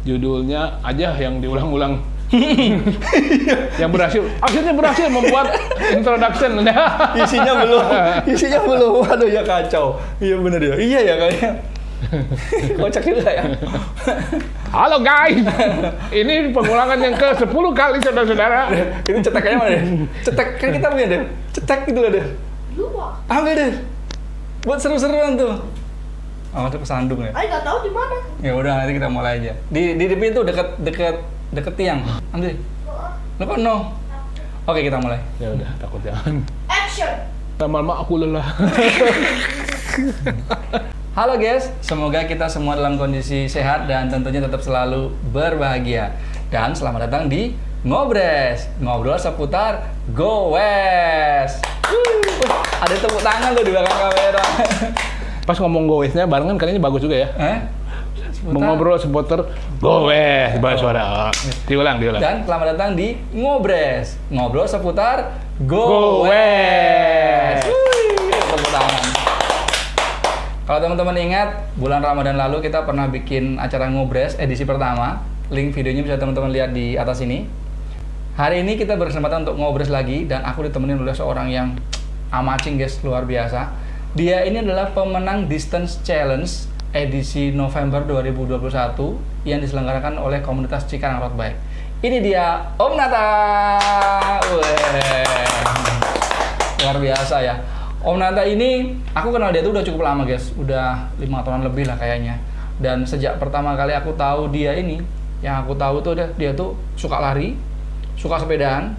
Judulnya aja yang diulang-ulang. Yang berhasil, akhirnya berhasil membuat introduction. Isinya belum, waduh ya kacau. Iya bener ya, iya ya kayaknya. Kocak juga ya. Halo guys, ini pengulangan yang ke-10 kali saudara-saudara. Ini cetekannya mana deh? Cetek, kan kita punya deh. Cetek gitu loh deh. Lupa. Ambil deh. Buat seru-seruan tuh. Oh, itu kesandung ya? Nggak tahu di mana. Ya udah nanti kita mulai aja. Di pintu deket tiang. Ambil. Lo kok no? Oke, kita mulai. Ya udah, takut jangan. Action. Lama-lama aku lelah. Halo guys, semoga kita semua dalam kondisi sehat dan tentunya tetap selalu berbahagia. Dan selamat datang di Ngobres, ngobrol seputar Go West. Ada tepuk tangan loh di belakang kamera. Pas ngomong goesnya barengan kayaknya bagus juga ya. Mengobrol seputar Go West, bahasa suara. Diulang. Dan selamat datang di Ngobres, ngobrol seputar Go West. Tepuk tangan. Kalau teman-teman ingat, bulan Ramadan lalu kita pernah bikin acara Ngobres edisi pertama. Link videonya bisa teman-teman lihat di atas ini. Hari ini kita berkesempatan untuk ngobres lagi dan aku ditemenin oleh seorang yang amazing guys, luar biasa. Dia ini adalah pemenang Distance Challenge edisi November 2021 yang diselenggarakan oleh komunitas Cikarang Road Bike. Ini dia Om Nata. Luar biasa ya. Om Nata ini, aku kenal dia tuh udah cukup lama guys, udah 5 tahunan lebih lah kayaknya. Dan sejak pertama kali aku tahu dia ini, yang aku tahu tuh dia tuh suka lari, suka sepedaan,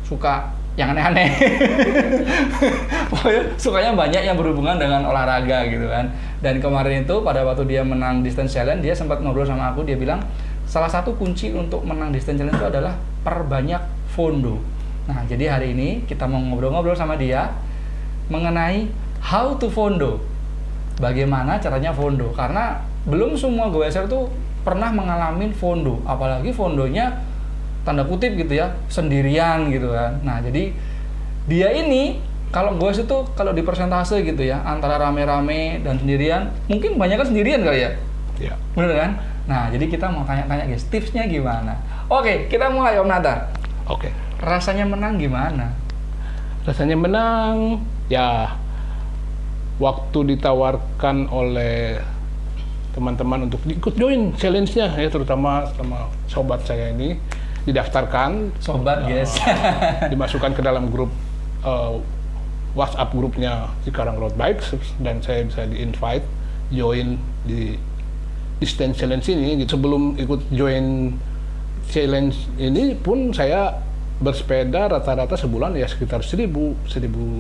suka yang aneh-aneh. Pokoknya sukanya banyak yang berhubungan dengan olahraga gitu kan. Dan kemarin itu pada waktu dia menang Distance Challenge, dia sempat ngobrol sama aku, dia bilang salah satu kunci untuk menang Distance Challenge itu adalah perbanyak fondo. Nah, jadi hari ini kita mau ngobrol-ngobrol sama dia mengenai how to fondo, bagaimana caranya fondo, karena belum semua goeser tuh pernah mengalami fondo, apalagi fondonya tanda kutip gitu ya, sendirian gitu kan. Nah jadi dia ini kalau goes itu kalau di persentase gitu ya, antara rame-rame dan sendirian, mungkin banyak kan sendirian kali ya? Iya. Bener kan? Nah jadi kita mau tanya-tanya guys, tipsnya gimana? Oke, kita mulai Om Nata. Oke. Rasanya menang gimana? Rasanya menang, ya waktu ditawarkan oleh teman-teman untuk ikut join challenge-nya ya, terutama sama sobat saya ini didaftarkan, Sobat guys. dimasukkan ke dalam grup WhatsApp grupnya Cikarang Road Bikes dan saya bisa di-invite join di Distance Challenge ini. Sebelum ikut join challenge ini pun saya bersepeda rata-rata sebulan ya sekitar 1000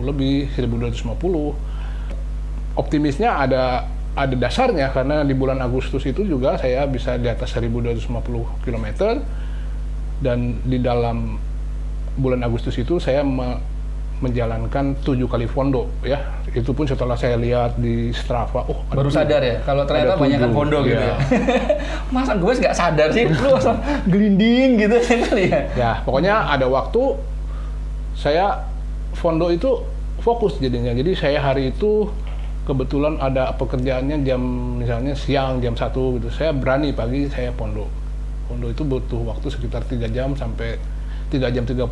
lebih, 1250. Optimisnya ada dasarnya karena di bulan Agustus itu juga saya bisa di atas 1250 km dan di dalam bulan Agustus itu saya menjalankan 7 kali fondo ya. Itu pun setelah saya lihat di Strava, baru sadar ya kalau ternyata banyak kan fondo gitu ya. Masa gue nggak sadar sih, lu langsung gelinding gitu kali ya. Ya, pokoknya ada waktu saya fondo itu fokus jadinya. Jadi saya hari itu kebetulan ada pekerjaannya jam misalnya siang jam 1 gitu. Saya berani pagi saya fondo. Fondo itu butuh waktu sekitar 3 jam sampai 3 jam 30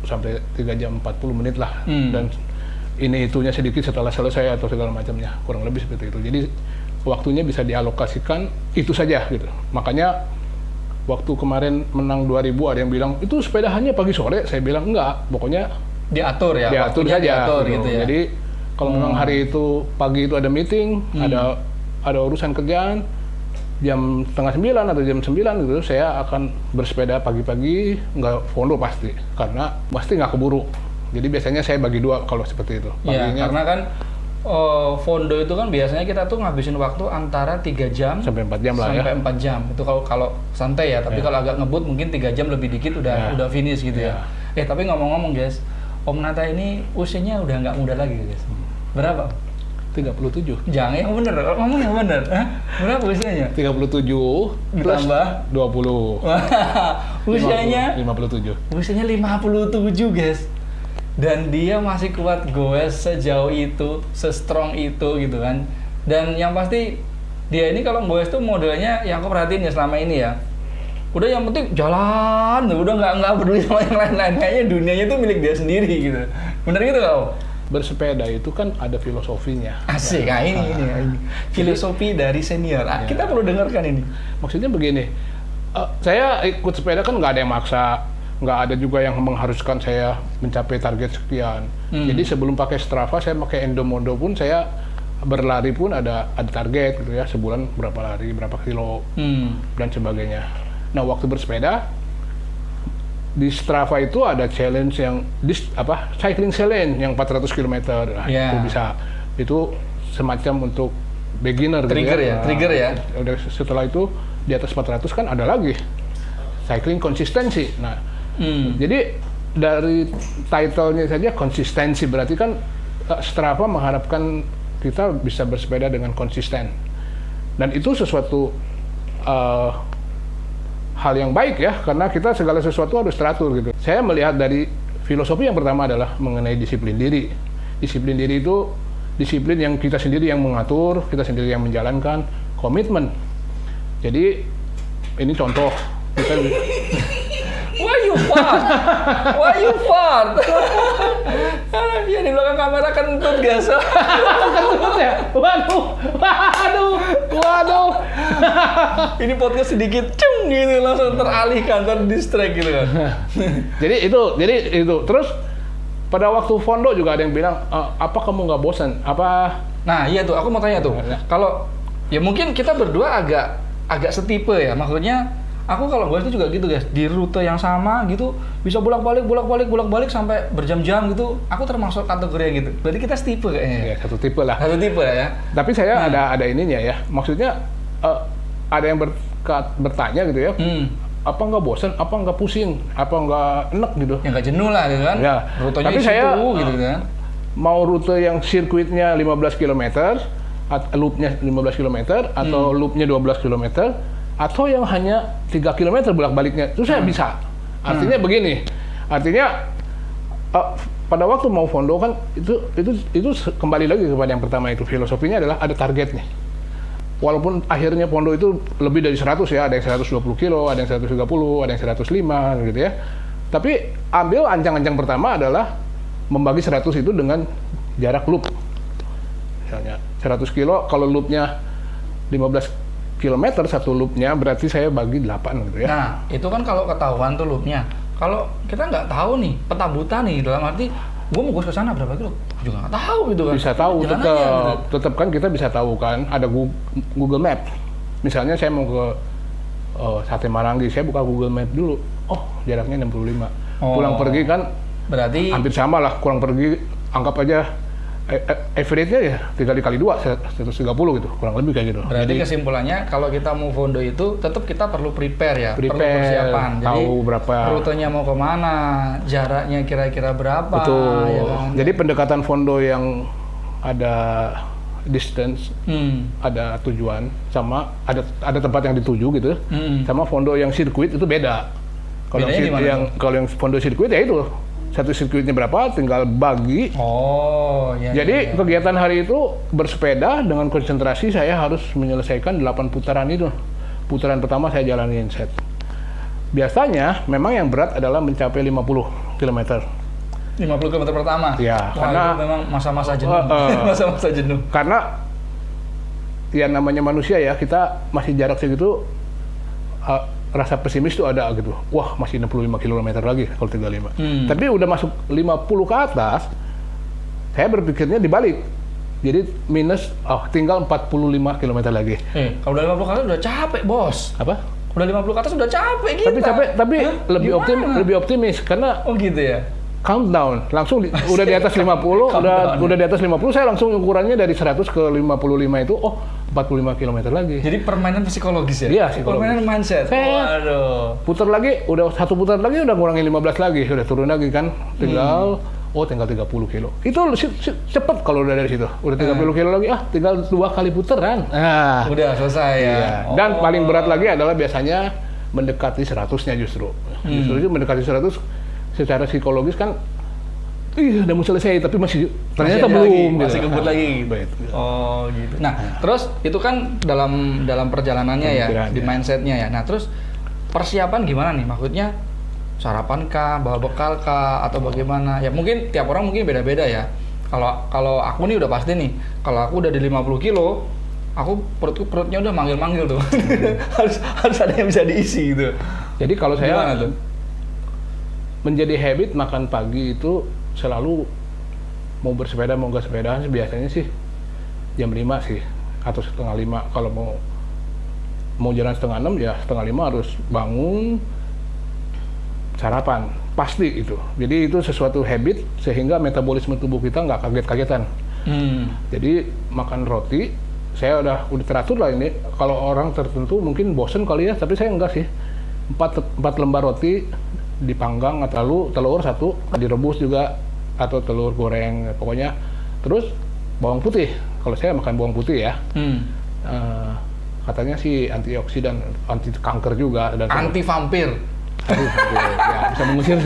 sampai 3 jam 40 menit lah. Dan ini itunya sedikit setelah selesai atau segala macamnya, kurang lebih seperti itu. Jadi waktunya bisa dialokasikan itu saja gitu. Makanya waktu kemarin menang 2000 ada yang bilang itu sepedahannya pagi sore, saya bilang enggak, pokoknya diatur ya, diatur saja diatur gitu ya. Jadi kalau memang hari itu pagi itu ada meeting, ada urusan kerjaan jam setengah 9 atau jam 9 gitu, saya akan bersepeda pagi-pagi, nggak fondo pasti, karena pasti nggak keburu. Jadi biasanya saya bagi 2 kalau seperti itu. Iya, karena kan fondo itu kan biasanya kita tuh ngabisin waktu antara 3 jam sampai 4 jam lah ya. Sampai 4 jam. Itu kalau santai ya, tapi kalau agak ngebut mungkin 3 jam lebih dikit udah finish gitu ya. Tapi ngomong-ngomong guys, Om Nata ini usianya udah nggak muda lagi guys. Berapa? 37. Jangan yang bener, ngomong yang bener. Berapa usianya? 37 plus ditambah 20. Usianya 57. Usianya 57 guys. Dan dia masih kuat goes sejauh itu, se-strong itu gitu kan. Dan yang pasti Dia ini kalau goes tuh modelnya yang aku perhatiin ya selama ini ya. Udah yang penting jalan, udah nggak peduli sama yang lain-lain. Kayaknya dunianya tuh milik dia sendiri gitu. Bener gitu kau? Bersepeda itu kan ada filosofinya. Asik, ini. Filosofi dari senior. Kita perlu dengarkan ini. Maksudnya begini, saya ikut sepeda kan nggak ada yang maksa, nggak ada juga yang mengharuskan saya mencapai target sekian. Jadi sebelum pakai Strava, saya pakai Endomondo pun saya berlari pun ada target gitu ya, sebulan berapa lari, berapa kilo dan sebagainya. Nah waktu bersepeda di Strava itu ada challenge yang cycling challenge yang 400 km. Nah, itu bisa, itu semacam untuk beginner trigger gitu ya. Trigger ya. Udah setelah itu di atas 400 kan ada lagi cycling konsistensi. Nah, jadi dari title-nya saja konsistensi, berarti kan Strava mengharapkan kita bisa bersepeda dengan konsisten. Dan itu sesuatu hal yang baik ya, karena kita segala sesuatu harus teratur gitu. Saya melihat dari filosofi yang pertama adalah mengenai disiplin diri. Disiplin diri itu disiplin yang kita sendiri yang mengatur, kita sendiri yang menjalankan, komitmen. Jadi ini contoh kita. Why you fart? Ya di belakang kamera kentut biasa. Kentut ya? Waduh. Ini podcast sedikit gitu langsung teralihkan, terdistract gitu kan. Jadi itu. Terus pada waktu fondo juga ada yang bilang, apa kamu nggak bosan? Apa? Nah iya tuh, aku mau tanya tuh. Kalau ya mungkin kita berdua agak setipe ya, maksudnya. Aku kalau gue itu juga gitu guys, di rute yang sama gitu bisa bolak-balik sampai berjam-jam gitu. Aku termasuk kategori yang gitu. Berarti kita setipe kayaknya. Ya, satu tipe lah. Satu tipe ya. Tapi saya ada ininya ya. Maksudnya ada yang bertanya gitu ya. Apa nggak bosan? Apa nggak pusing? Apa nggak enek gitu? Ya nggak jenuh lah gitu kan. Ya. Rutenya tapi saya gitu kan. Mau rute yang sirkuitnya 15 km, loopnya 15 km atau loopnya 12 km. Atau yang hanya 3 km bolak-baliknya, itu saya bisa. Artinya begini, pada waktu mau fondo kan itu kembali lagi kepada yang pertama, itu filosofinya adalah ada target nih. Walaupun akhirnya fondo itu lebih dari 100 ya, ada yang 120 kilo, ada yang 130, ada yang 105 gitu ya. Tapi ambil ancang-ancang pertama adalah membagi 100 itu dengan jarak loop. Misalnya 100 kilo, kalau loopnya 15 kilometer satu loopnya, berarti saya bagi 8 gitu ya. Nah, itu kan kalau ketahuan tuh loopnya. Kalau kita nggak tahu nih, peta buta nih, dalam arti gue mau ke sana berapa kilo, juga nggak tahu gitu kan. Bisa tahu, tetap kan kita bisa tahu kan, ada Google Map. Misalnya saya mau ke Sate Marangi, saya buka Google Map dulu. Oh, jaraknya 65. Pulang pergi kan berarti hampir sama lah, kurang pergi, anggap aja average-nya ya 3 kali 2, 130 gitu, kurang lebih kayak gitu. Berarti kesimpulannya kalau kita mau fondo itu tetap kita perlu prepare ya, perlu persiapan. Jadi tahu berapa rutenya mau kemana, jaraknya kira-kira berapa. Betul. Ya kan? Jadi pendekatan fondo yang ada distance, ada tujuan, sama ada tempat yang dituju gitu, sama fondo yang sirkuit itu beda. Kalau yang fondo sirkuit ya itu satu sirkuitnya berapa, tinggal bagi. Jadi kegiatan hari itu bersepeda dengan konsentrasi, saya harus menyelesaikan 8 putaran itu. Putaran pertama saya jalanin set. Biasanya memang yang berat adalah mencapai 50 km. 50 km pertama? Ya, karena itu memang masa-masa jenuh. Masa-masa jenuh. Karena ya namanya manusia ya, kita masih jarak segitu, rasa pesimis itu ada gitu. Wah, masih 65 km lagi kalau 35. Tapi udah masuk 50 ke atas, saya berpikirnya dibalik. Jadi minus, tinggal 45 km lagi. Kalau udah 50 ke atas udah capek, Bos. Apa? Udah 50 ke atas udah capek kita. Tapi lebih optimis karena gitu ya. Countdown, langsung udah di atas 50, udah di atas 50, saya langsung ukurannya dari 100 ke 55 itu, 45 km lagi. Jadi permainan psikologis ya? Iya, psikologis. Permainan mindset. Waduh. Putar lagi, satu putar lagi udah ngurangin 15 lagi, udah turun lagi kan, tinggal 30 kilo. Itu cepet kalau udah dari situ, udah 30 kilo lagi, tinggal 2 kali putaran. Udah selesai ya. Iya. Dan paling berat lagi adalah biasanya mendekati 100-nya justru. Justru mendekati 100 secara psikologis kan Ih, udah mau selesai, tapi ternyata ada belum. lagi, masih gitu. kebut lagi. Gitu. Oh gitu. Nah, terus itu kan dalam perjalanannya ya, di mindsetnya ya. Nah, terus persiapan gimana nih? Maksudnya sarapan kah, bawa bekal kah, atau bagaimana? Ya mungkin tiap orang mungkin beda-beda ya. Kalau aku nih udah pasti nih, kalau aku udah di 50 kilo, aku perutnya udah manggil-manggil tuh. harus ada yang bisa diisi gitu. Jadi kalau saya Gimana tuh? menjadi habit makan pagi itu selalu mau bersepeda mau nggak sepedaan biasanya sih jam 5 sih atau setengah 5. Kalau mau jalan setengah 6 ya setengah 5 harus bangun sarapan pasti itu. Jadi itu sesuatu habit sehingga metabolisme tubuh kita nggak kaget-kagetan. Jadi makan roti saya udah teratur lah ini. Kalau orang tertentu mungkin bosen kali ya, tapi saya enggak sih. 4 lembar roti dipanggang atau telur 1 direbus juga atau telur goreng pokoknya. Terus bawang putih. Kalau saya makan bawang putih ya. Katanya sih antioksidan, anti kanker juga dan Anti vampir. aduh, ya, bisa mengusir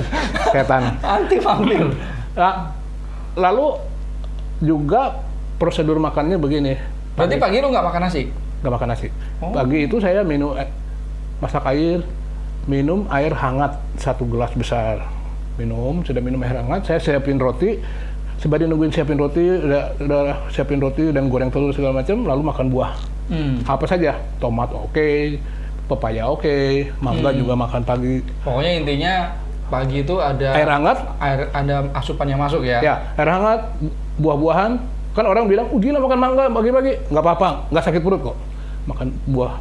setan. Anti vampir. Nah, lalu juga prosedur makannya begini. Berarti pagi lu nggak makan nasi? Nggak makan nasi. Oh. Pagi itu saya minum masak air, minum air hangat 1 gelas besar. Sudah minum air hangat, saya siapin roti. Sebadi nungguin siapin roti, udah siapin roti dan goreng telur segala macam, lalu makan buah. Apa saja, tomat oke, pepaya oke, mangga juga makan pagi. Pokoknya intinya pagi itu ada Air hangat, ada asupan yang masuk ya? ya air hangat, buah-buahan. Kan orang bilang, gila makan mangga pagi-pagi, nggak apa-apa, nggak sakit perut kok. Makan buah,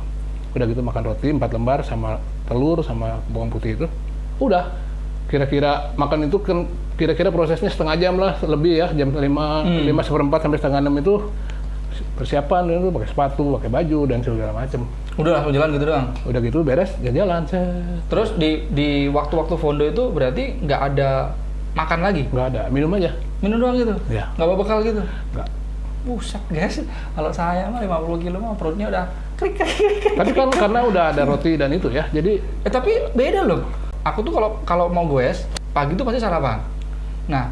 udah gitu makan roti 4 lembar sama telur sama bawang putih itu, udah. Kira-kira makan itu kan kira-kira prosesnya setengah jam lah lebih ya, jam 5:05 sampai setengah 6 itu persiapan itu pakai sepatu, pakai baju dan segala macam. Udah langsung jalan gitu doang? Udah gitu beres, jalan. Terus di waktu-waktu fondo itu berarti nggak ada makan lagi? Nggak ada, minum aja. Minum doang gitu? Ya. Nggak bawa bekal gitu? Nggak. Buset guys, kalau saya mah 50 kilo mah perutnya udah krik. Tapi kan karena udah ada roti dan itu ya, jadi Tapi beda loh. Aku tuh kalau mau goes, pagi tuh pasti sarapan. Nah,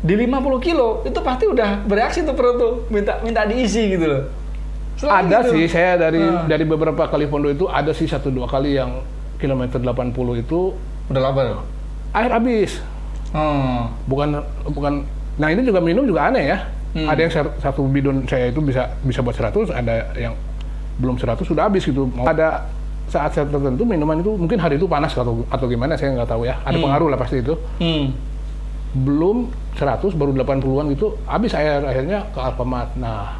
di 50 kilo itu pasti udah bereaksi tuh perut tuh, minta diisi gitu loh. Selalu ada gitu. sih, saya dari beberapa kali fondo itu ada sih 1-2 kali yang kilometer 80 itu Udah lapar? air habis. Bukan. Nah ini juga minum juga aneh ya. Ada yang 1 bidon saya itu bisa buat 100, ada yang belum 100 sudah habis gitu. Ada saat tertentu minuman itu mungkin hari itu panas atau gimana saya nggak tahu ya. Ada pengaruh lah pasti itu. Belum 100 baru 80-an gitu habis akhirnya ke Alfamart. Nah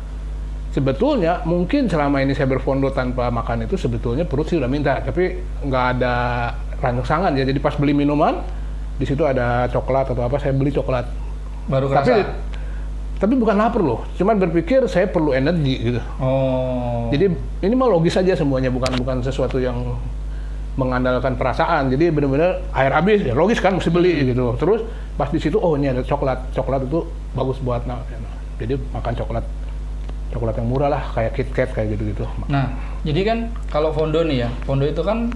sebetulnya mungkin selama ini saya berfondo tanpa makan itu sebetulnya perut sih udah minta, tapi nggak ada rangsangan ya. Jadi pas beli minuman di situ ada coklat atau apa, saya beli coklat. Baru kerasa? Tapi bukan lapar loh, cuman berpikir saya perlu energi gitu. Jadi ini mah logis saja semuanya, bukan sesuatu yang mengandalkan perasaan. Jadi benar-benar air habis, ya logis kan mesti beli gitu. Terus pas di situ, oh ini ada coklat itu bagus buat jadi makan coklat yang murah lah, kayak KitKat kayak gitu-gitu. Nah, jadi kan kalau fondo nih ya, fondo itu kan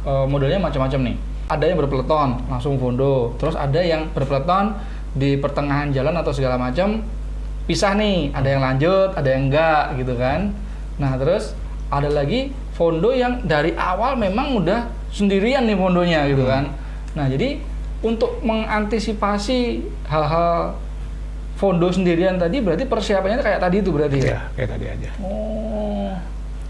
modelnya macam-macam nih. Ada yang berpeleton langsung fondo, terus ada yang berpeleton di pertengahan jalan atau segala macam pisah nih, ada yang lanjut, ada yang enggak gitu kan. Nah, terus ada lagi fondo yang dari awal memang udah sendirian nih fondonya gitu kan. Nah, jadi untuk mengantisipasi hal-hal fondo sendirian tadi berarti persiapannya kayak tadi itu berarti ya? Ya, kayak tadi aja.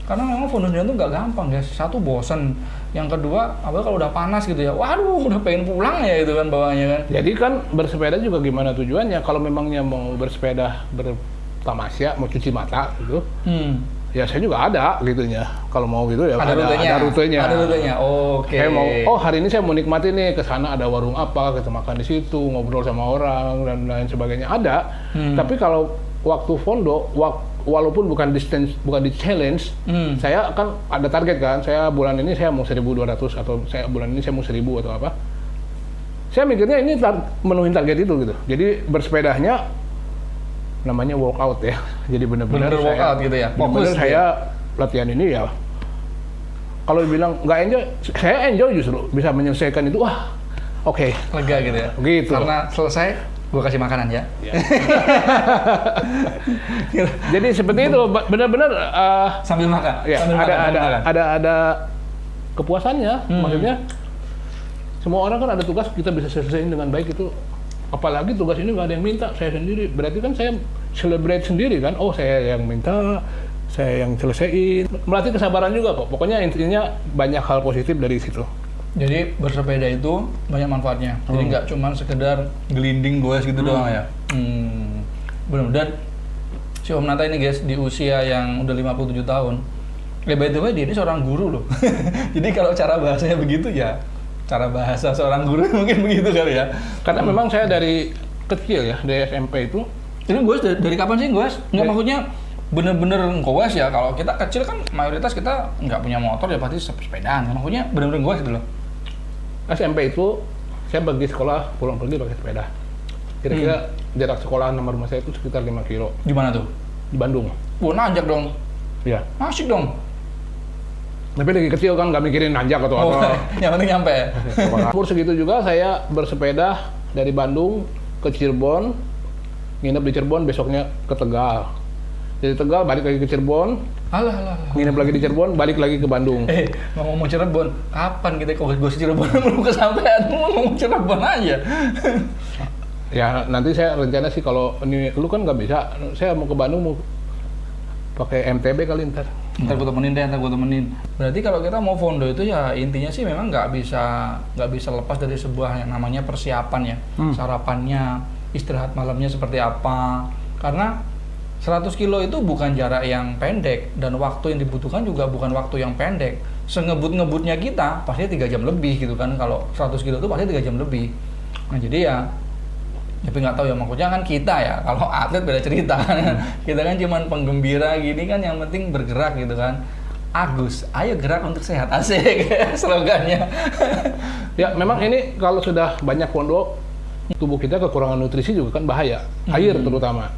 Karena memang fondo sendirian tuh nggak gampang guys. Satu bosen, yang kedua apalagi kalau udah panas gitu ya, waduh udah pengen pulang ya gitu kan bawahnya kan. Jadi kan bersepeda juga gimana tujuannya? Kalau memangnya mau bersepeda bertamasya, mau cuci mata gitu, ya saya juga ada gitunya. Kalau mau gitu ya ada rutenya. Ada rutenya. Oke. Saya mau, hari ini saya mau nikmati nih, ke sana ada warung apa, kita makan di situ, ngobrol sama orang dan lain sebagainya. Ada. Tapi kalau waktu fondo, walaupun bukan di challenge, saya kan ada target kan. Saya bulan ini saya mau 1.200 atau saya bulan ini saya mau 1.000 atau apa. Saya mikirnya ini menuhin target itu gitu. Jadi bersepedanya namanya workout ya. Jadi benar-benar workout gitu ya. Fokus saya latihan ini ya. Kalau dibilang nggak enjoy, saya enjoy justru bisa menyelesaikan itu. Wah, oke. Lega gitu ya. Gitu. Karena selesai Gua kasih makanan ya. Jadi seperti itu, benar-benar Sambil makan. ya, Sambil makan, sambil makan. ada kepuasannya. Maksudnya semua orang kan ada tugas kita bisa selesaiin dengan baik itu. Apalagi tugas ini nggak ada yang minta, saya sendiri. Berarti kan saya celebrate sendiri kan. Oh, saya yang minta, saya yang selesaiin. Melatih kesabaran juga kok. Pokoknya intinya banyak hal positif dari situ. Jadi bersepeda itu banyak manfaatnya. Jadi nggak cuma sekedar gelinding goes gitu doang ya. Benar. Dan si Om Nata ini guys di usia yang udah 57 tahun. By the way dia ini seorang guru loh. Jadi kalau cara bahasanya begitu ya, cara bahasa seorang guru mungkin begitu kali ya. Karena memang saya dari kecil ya, dari SMP itu. Ini goes dari kapan sih goes? Nggak maksudnya bener-bener goes ya. Kalau kita kecil kan mayoritas kita nggak punya motor ya pasti sepedaan. Maksudnya bener-bener goes gitu loh. SMP itu saya pergi sekolah pulang pergi pakai sepeda. Kira-kira jarak sekolah sama rumah saya itu sekitar 5 kilo. Di mana tuh? Di Bandung. Wah, nanjak dong. Iya. Asik dong. Tapi lagi kecil kan nggak mikirin nanjak atau apa. Yang penting nyampe. Umur segitu juga saya bersepeda dari Bandung ke Cirebon, nginep di Cirebon, besoknya ke Tegal. Dari Tegal balik lagi ke Cirebon, Alah. nginep lagi di Cirebon, balik lagi ke Bandung. Ngomong Cirebon, kapan kita kok gue Cirebon belum kesampaian, ngomong Cirebon aja. Ya nanti saya rencana sih kalau ini lu kan nggak bisa, saya mau ke Bandung mau pakai MTB kali ntar. Ntar gue temenin. Berarti kalau kita mau fondo itu ya intinya sih memang nggak bisa lepas dari sebuah yang namanya persiapan ya. Sarapannya, istirahat malamnya seperti apa. Karena 100 kilo itu bukan jarak yang pendek dan waktu yang dibutuhkan juga bukan waktu yang pendek. Sengebut-ngebutnya kita pasti 3 jam lebih gitu kan. Kalau 100 kilo itu pasti 3 jam lebih. Nah jadi ya tapi nggak tahu ya, maksudnya kan kita ya, kalau atlet beda cerita. Kita kan cuman penggembira gini kan, yang penting bergerak gitu kan. Agus, ayo gerak untuk sehat, asik slogannya. Ya memang ini kalau sudah banyak fondo, tubuh kita kekurangan nutrisi juga kan bahaya, air terutama.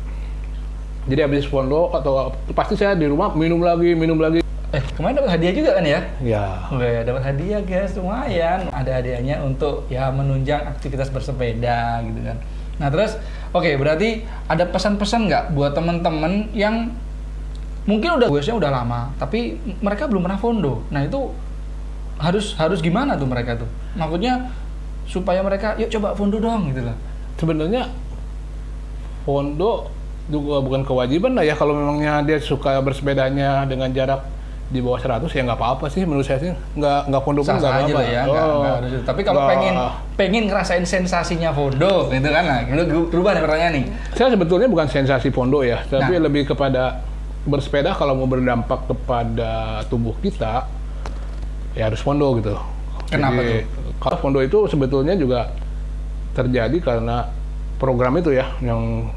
Jadi habis fondo atau pasti saya di rumah minum lagi. Kemarin dapat hadiah juga kan ya? Ya. Oke, dapat hadiah guys, lumayan. Ada hadiahnya untuk ya menunjang aktivitas bersepeda gitu kan. Nah terus, oke, berarti ada pesan-pesan nggak buat teman-teman yang mungkin udah goesnya udah lama, tapi mereka belum pernah fondo. Nah itu harus gimana tuh mereka tuh? Maksudnya supaya mereka, yuk coba fondo dong gitu lah. Sebenarnya fondo juga bukan kewajiban lah ya, kalau memangnya dia suka bersepedanya dengan jarak di bawah 100 ya nggak apa-apa sih menurut saya sih, nggak fondo pun nggak apa-apa ya. Tapi kalau pengen ngerasain sensasinya fondo gitu kan, nah itu berubah nih pertanyaan nih. Saya sebetulnya bukan sensasi fondo ya, tapi lebih kepada bersepeda kalau mau berdampak kepada tubuh kita ya harus fondo gitu. Kenapa tuh? Kalau fondo itu sebetulnya juga terjadi karena program itu ya, yang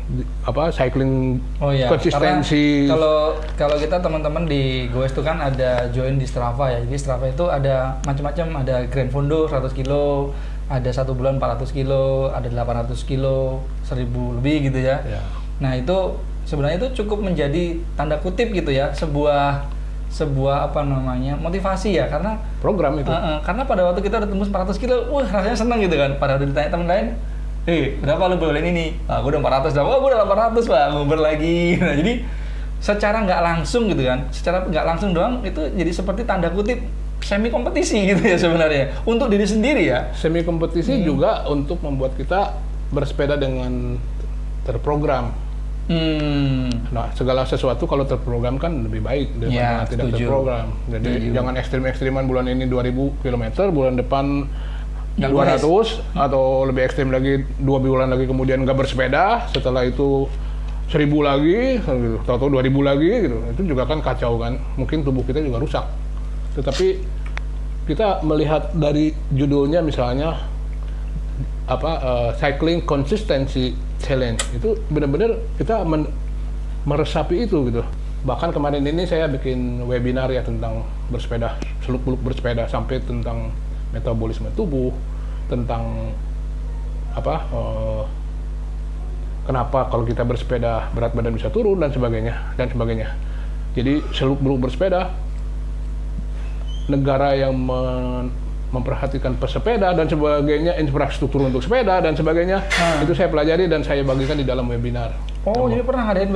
cycling konsistensi. Kalau kita teman-teman di Goes itu kan ada join di Strava ya. Jadi Strava itu ada macam-macam, ada Grand Fondo 100 kilo, ada 1 bulan 400 kilo, ada 800 kilo, 1000 lebih gitu ya. Nah itu sebenarnya itu cukup menjadi tanda kutip gitu ya, sebuah motivasi ya, karena program itu. Karena pada waktu kita udah tembus 400 kilo, wah rasanya senang gitu kan. Pada udah ditanya teman lain, berapa lu bolehin ini? Gue udah 400, gue udah 800 lah, nguber lagi. Nah jadi secara nggak langsung gitu kan, secara nggak langsung doang itu jadi seperti tanda kutip semi kompetisi gitu ya sebenarnya, untuk diri sendiri ya. Semi kompetisi juga untuk membuat kita bersepeda dengan terprogram. Nah segala sesuatu kalau terprogram kan lebih baik daripada tidak terprogram. Jadi jangan ekstrim-ekstriman bulan ini 2000 km, bulan depan 200 atau lebih ekstrim lagi 2 bulan lagi kemudian nggak bersepeda, setelah itu 1000 lagi, atau 2000 lagi gitu. Itu juga kan kacau kan, mungkin tubuh kita juga rusak. Tetapi kita melihat dari judulnya misalnya cycling consistency challenge, itu benar-benar kita meresapi itu gitu. Bahkan kemarin ini saya bikin webinar ya tentang bersepeda, seluk-beluk bersepeda, sampai tentang metabolisme tubuh, tentang kenapa kalau kita bersepeda berat badan bisa turun dan sebagainya. Jadi seluk-beluk bersepeda, negara yang memperhatikan pesepeda dan sebagainya, infrastruktur untuk sepeda dan sebagainya. Itu saya pelajari dan saya bagikan di dalam webinar. Oh, jadi pernah ngadain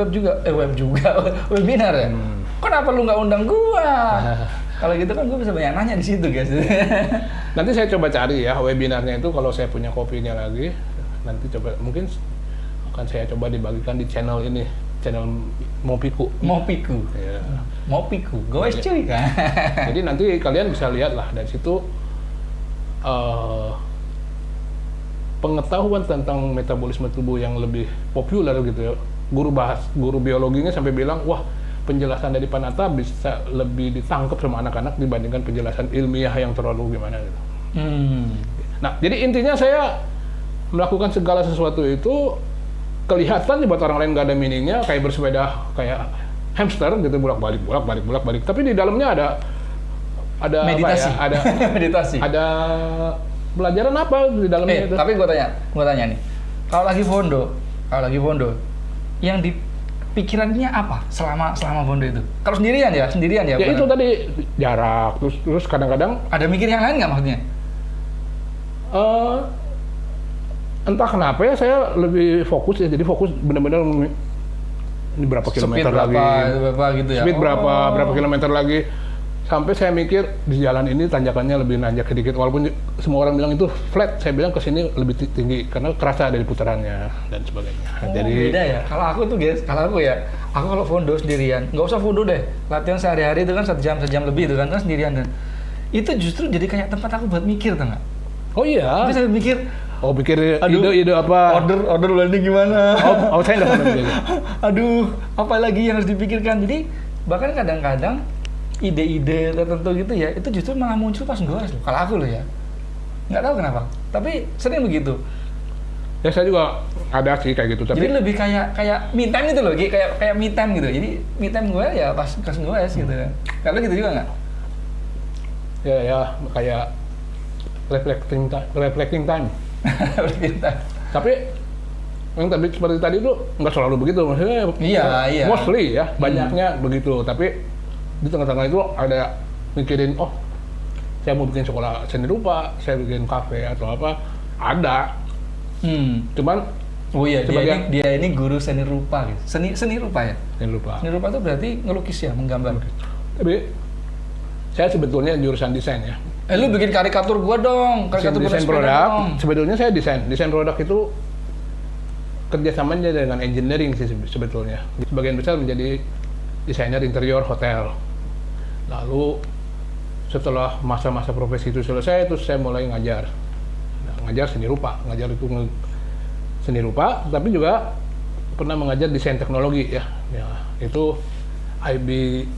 webinar ya? Kenapa lu nggak undang gua? Kalau gitu kan gua bisa banyak nanya di situ, guys. Nanti saya coba cari ya webinarnya itu, kalau saya punya kopinya lagi, nanti coba mungkin akan saya coba dibagikan di channel ini, channel Mopiku. Ya. Mopiku, goes cuy kan. Jadi nanti kalian bisa lihat lah dari situ pengetahuan tentang metabolisme tubuh yang lebih populer gitu ya. Guru biologinya sampai bilang, wah penjelasan dari Panata bisa lebih ditangkap sama anak-anak dibandingkan penjelasan ilmiah yang terlalu gimana gitu. Nah, jadi intinya saya melakukan segala sesuatu itu kelihatan buat orang lain nggak ada meaningnya, kayak bersepeda kayak hamster gitu, bolak-balik. Tapi di dalamnya ada meditasi. Apa ya? Ada meditasi. Ada pelajaran apa di dalamnya itu? Tapi gua tanya nih. Kalau lagi fondo, yang di pikirannya apa selama fondo itu? Kalau sendirian ya? Ya itu tadi jarak, terus kadang-kadang ada mikir yang lain nggak maksudnya? Entah kenapa ya saya lebih fokus ya, jadi fokus benar-benar ini berapa kilometer lagi, berapa gitu ya? Speed berapa kilometer lagi, sampai saya mikir di jalan ini tanjakannya lebih nanjak sedikit, walaupun semua orang bilang itu flat, saya bilang kesini lebih tinggi karena kerasa dari putarannya dan sebagainya. Jadi beda ya. Kalau aku tuh guys, aku kalau fondo sendirian, nggak usah fondo deh, latihan sehari-hari itu kan 1 jam lebih itu kan sendirian, dan itu justru jadi kayak tempat aku buat mikir, tuh nggak? Oh iya. Aku sambil mikir. Pikir ide apa? Order landing gimana? Saya nggak pernah mikir. Aduh, apa lagi yang harus dipikirkan? Jadi bahkan kadang-kadang ide-ide tertentu gitu ya, itu justru malah muncul pas goes loh. Kalau aku loh ya, nggak tahu kenapa. Tapi sering begitu. Ya saya juga ada sih kayak gitu. Tapi jadi lebih kayak me time gitu loh, kayak me time gitu. Jadi me time gue ya pas goes gitu kan. Kalau gitu juga nggak? Ya kayak reflecting time. Tapi yang tadi seperti tadi itu nggak selalu begitu, maksudnya iya. Mostly ya, banyaknya begitu. Tapi di tengah-tengah itu ada mikirin, saya mau bikin sekolah seni rupa, saya bikin kafe atau apa, ada. Cuman dia ini guru seni rupa gitu. Seni rupa ya? Seni rupa. Seni rupa itu berarti ngelukis ya, menggambar. Tapi saya sebetulnya jurusan desain ya. Lu bikin karikatur gua dong, desain produk. Dong. Sebetulnya saya desain produk itu kerjasamanya dengan engineering sih sebetulnya. Sebagian besar menjadi desainer interior hotel. Lalu setelah masa-masa profesi itu selesai, terus saya mulai ngajar. Ngajar seni rupa, seni rupa, tapi juga pernah mengajar desain teknologi ya. Itu IB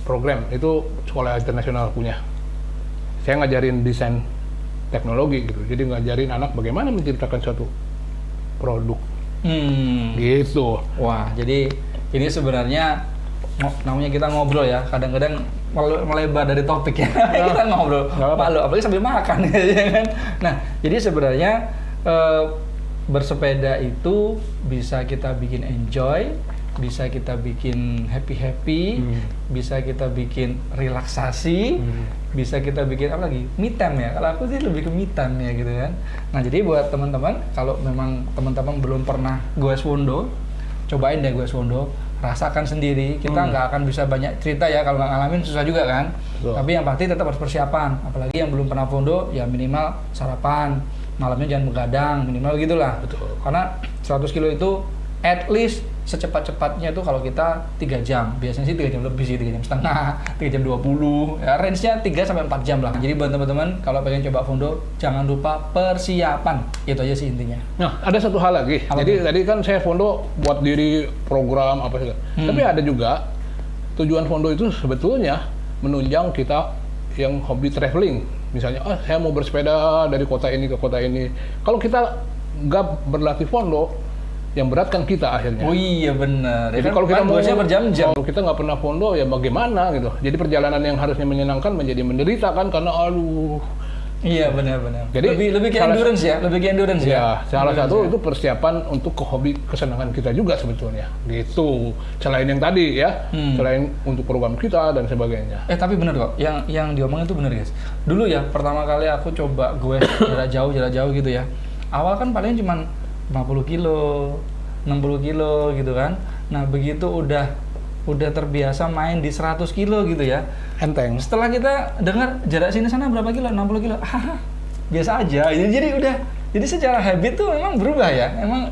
program, itu sekolah internasional punya. Saya ngajarin desain teknologi gitu, jadi ngajarin anak bagaimana menciptakan suatu produk. Gitu. Wah, jadi ini sebenarnya namanya kita ngobrol ya, kadang-kadang melebar dari topik ya. Kita ngobrol, malu, apalagi sambil makan ya kan. Nah, jadi sebenarnya bersepeda itu bisa kita bikin enjoy, bisa kita bikin happy, bisa kita bikin relaksasi, bisa kita bikin apa lagi? Me time ya. Kalau aku sih lebih ke me time ya gitu kan. Nah, jadi buat teman-teman, kalau memang teman-teman belum pernah goes fondo, cobain deh goes fondo, rasakan sendiri. Kita nggak akan bisa banyak cerita ya, kalau nggak ngalamin susah juga kan. Betul. Tapi yang pasti tetap harus persiapan. Apalagi yang belum pernah fondo, ya minimal sarapan, malamnya jangan begadang, minimal gitulah. Betul. Karena 100 kilo itu at least secepat-cepatnya tuh kalau kita 3 jam, biasanya sih 3 jam lebih sih, 3 jam setengah, 3 jam 20, ya range-nya 3-4 jam lah. Jadi buat teman-teman kalau pengen coba fondo, jangan lupa persiapan, itu aja sih intinya. Nah, ada satu hal lagi, jadi tadi kan saya fondo buat diri program apa sih, tapi ada juga tujuan fondo itu sebetulnya menunjang kita yang hobi traveling. Misalnya, saya mau bersepeda dari kota ini ke kota ini. Kalau kita nggak berlatih fondo, yang berat kan kita akhirnya. Oh iya benar. Jadi kan kalau kita mau berjam-jam, kalau kita nggak pernah fondo ya bagaimana gitu. Jadi perjalanan yang harusnya menyenangkan menjadi menderita kan, karena Iya benar-benar. Jadi, lebih ke endurance ya, lebih ke endurance ya. Ya, salah Endurance satu ya. itu persiapan untuk ke hobi kesenangan kita juga sebetulnya. Gitu. Selain yang tadi ya, selain untuk program kita dan sebagainya. Tapi bener kok, yang diomongin itu bener guys. Dulu ya, pertama kali aku coba gue jarak jauh gitu ya. Awal kan paling cuman 50 kilo, 60 kilo gitu kan. Nah begitu udah terbiasa main di 100 kilo gitu ya. Enteng. Setelah kita dengar jarak sini sana berapa kilo, 60 kilo, biasa aja. Jadi secara habit tuh memang berubah ya. Emang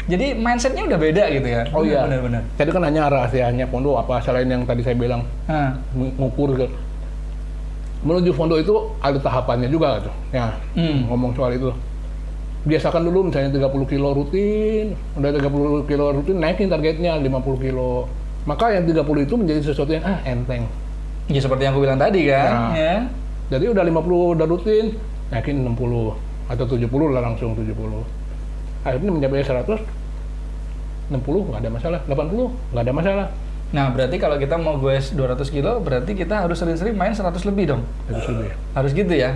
jadi mindsetnya udah beda gitu ya. Oh iya. Benar-benar. Jadi kan hanya rahasianya Fondo apa selain yang tadi saya bilang ngukur gitu. Menuju Fondo itu ada tahapannya juga tuh. Ya, ngomong soal itu. Biasakan dulu misalnya 30 kilo rutin, udah 30 kilo rutin naikin targetnya 50 kilo. Maka yang 30 itu menjadi sesuatu yang enteng. Ya seperti yang aku bilang tadi kan. Nah, Ya. Jadi udah 50 udah rutin, naikin 60 atau 70 lah langsung 70. Akhirnya mencapai 100, 60 nggak ada masalah, 80 nggak ada masalah. Nah berarti kalau kita mau goes 200 kilo, berarti kita harus sering-sering main 100 lebih dong? Itu lebih. Harus gitu ya?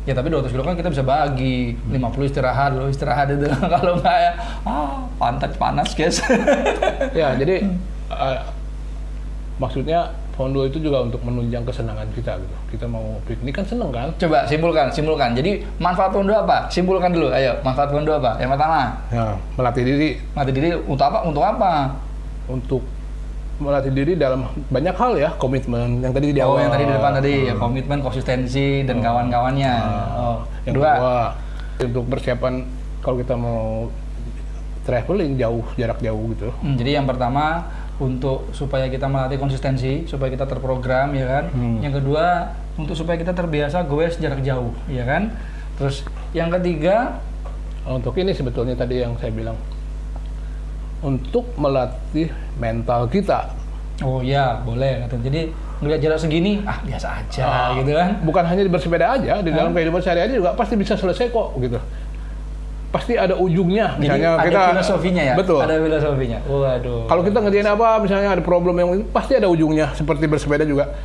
Ya tapi 200 kilo kan kita bisa bagi, 50 istirahat loh, istirahat itu. Kalau nggak ya, pantat panas guys. Ya, jadi maksudnya Fondo itu juga untuk menunjang kesenangan kita gitu. Kita mau piknik kan seneng kan? Coba simpulkan. Jadi manfaat Fondo apa? Simpulkan dulu, ayo. Manfaat Fondo apa? Yang pertama, Ya, melatih diri. melatih diri untuk apa? Untuk apa? Untuk melatih diri dalam banyak hal ya, komitmen yang tadi di awal. Yang tadi di depan tadi, ya, komitmen, konsistensi, dan kawan-kawannya. Yang kedua, untuk persiapan kalau kita mau traveling jauh, jarak jauh gitu. Jadi yang pertama untuk supaya kita melatih konsistensi, supaya kita terprogram ya kan. Yang kedua untuk supaya kita terbiasa goes jarak jauh ya kan. Terus yang ketiga untuk ini sebetulnya tadi yang saya bilang untuk melatih mental kita. Oh ya boleh. Jadi ngelihat jarak segini biasa aja gitu kan. Bukan hanya bersepeda aja, di dalam kehidupan sehari-hari juga pasti bisa selesai kok gitu. Pasti ada ujungnya. Misalnya jadi ada kita filosofinya ya. Betul. Ada filosofinya. Waduh. Kalau kita ngerjain apa, misalnya ada problem yang pasti ada ujungnya. Seperti bersepeda juga.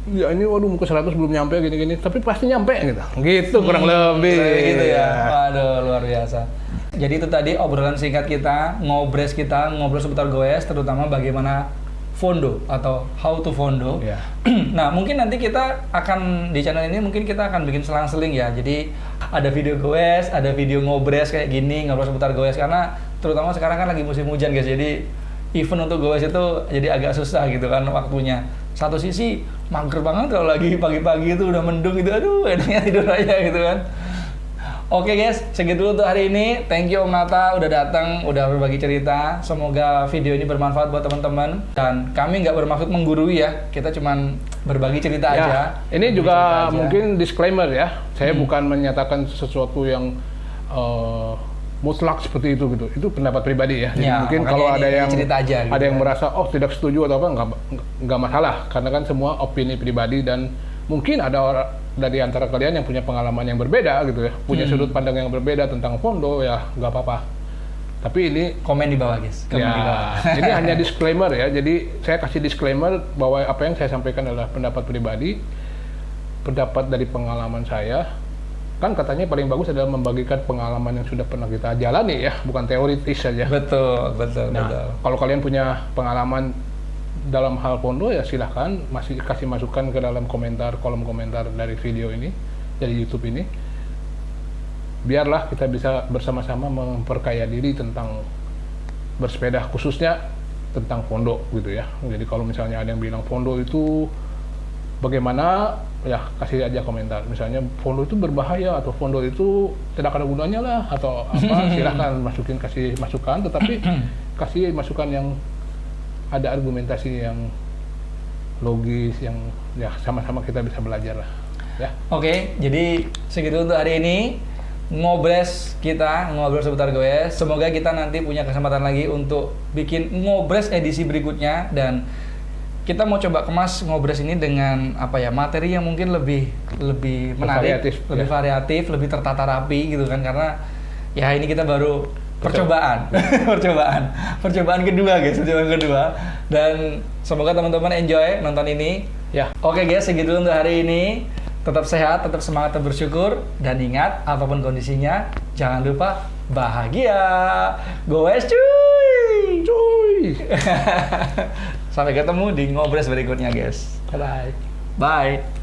Ya ini waduh muka 100 belum nyampe gini-gini, tapi pasti nyampe gitu. Gitu kurang lebih. Gitu ya. Waduh luar biasa. Jadi itu tadi obrolan singkat kita, ngobrol seputar goes, terutama bagaimana Fondo atau how to Fondo. Ya. Nah mungkin nanti kita akan di channel ini mungkin kita akan bikin selang-seling ya. Jadi ada video goes, ada video ngobres kayak gini, ngobrol seputar goes karena terutama sekarang kan lagi musim hujan guys. Jadi event untuk goes itu jadi agak susah gitu kan waktunya. Satu sisi mager banget kalau lagi pagi-pagi itu udah mendung gitu, aduh enaknya tidur aja gitu kan. Oke guys, segitu dulu untuk hari ini. Thank you Om Nata udah datang, udah berbagi cerita. Semoga video ini bermanfaat buat teman-teman. Dan kami nggak bermaksud menggurui ya, kita cuman berbagi cerita Ya, aja. ini juga mungkin disclaimer ya. Saya bukan menyatakan sesuatu yang mutlak seperti itu gitu. Itu pendapat pribadi ya. Jadi Ya, mungkin makanya kalau ini ada yang cerita aja, gitu ada yang kan. merasa tidak setuju atau apa nggak masalah karena kan semua opini pribadi dan mungkin ada orang dari antara kalian yang punya pengalaman yang berbeda gitu ya, punya sudut pandang yang berbeda tentang Fondo ya nggak apa-apa. Tapi ini Komen di bawah guys. Komen di bawah. ini hanya disclaimer ya. Jadi saya kasih disclaimer bahwa apa yang saya sampaikan adalah pendapat pribadi, pendapat dari pengalaman saya. Kan katanya paling bagus adalah membagikan pengalaman yang sudah pernah kita jalani ya, bukan teoritis saja. Betul. Nah, kalau kalian punya pengalaman dalam hal Fondo ya silahkan masih kasih masukan ke dalam kolom komentar dari video ini, dari YouTube ini. Biarlah kita bisa bersama-sama memperkaya diri tentang bersepeda, khususnya tentang Fondo gitu ya. Jadi kalau misalnya ada yang bilang Fondo itu bagaimana, ya kasih aja komentar. Misalnya Fondo itu berbahaya atau Fondo itu tidak ada gunanya lah atau apa, silahkan kasih masukan, tetapi kasih masukan yang ada argumentasi yang logis, yang ya sama-sama kita bisa belajar lah ya. Oke, jadi segitu untuk hari ini ngobrol seputar goes. Semoga kita nanti punya kesempatan lagi untuk bikin ngobres edisi berikutnya dan kita mau coba kemas ngobres ini dengan materi yang mungkin lebih menarik, lebih variatif, lebih tertata rapi gitu kan, karena ya ini kita baru percobaan kedua guys, dan semoga teman-teman enjoy nonton ini Ya. Oke guys, segitu untuk hari ini. Tetap sehat, tetap semangat, tetap bersyukur, dan ingat apapun kondisinya, jangan lupa bahagia. Goes cuy. Cuy. Sampai ketemu di Ngobres berikutnya, guys. Bye. Bye.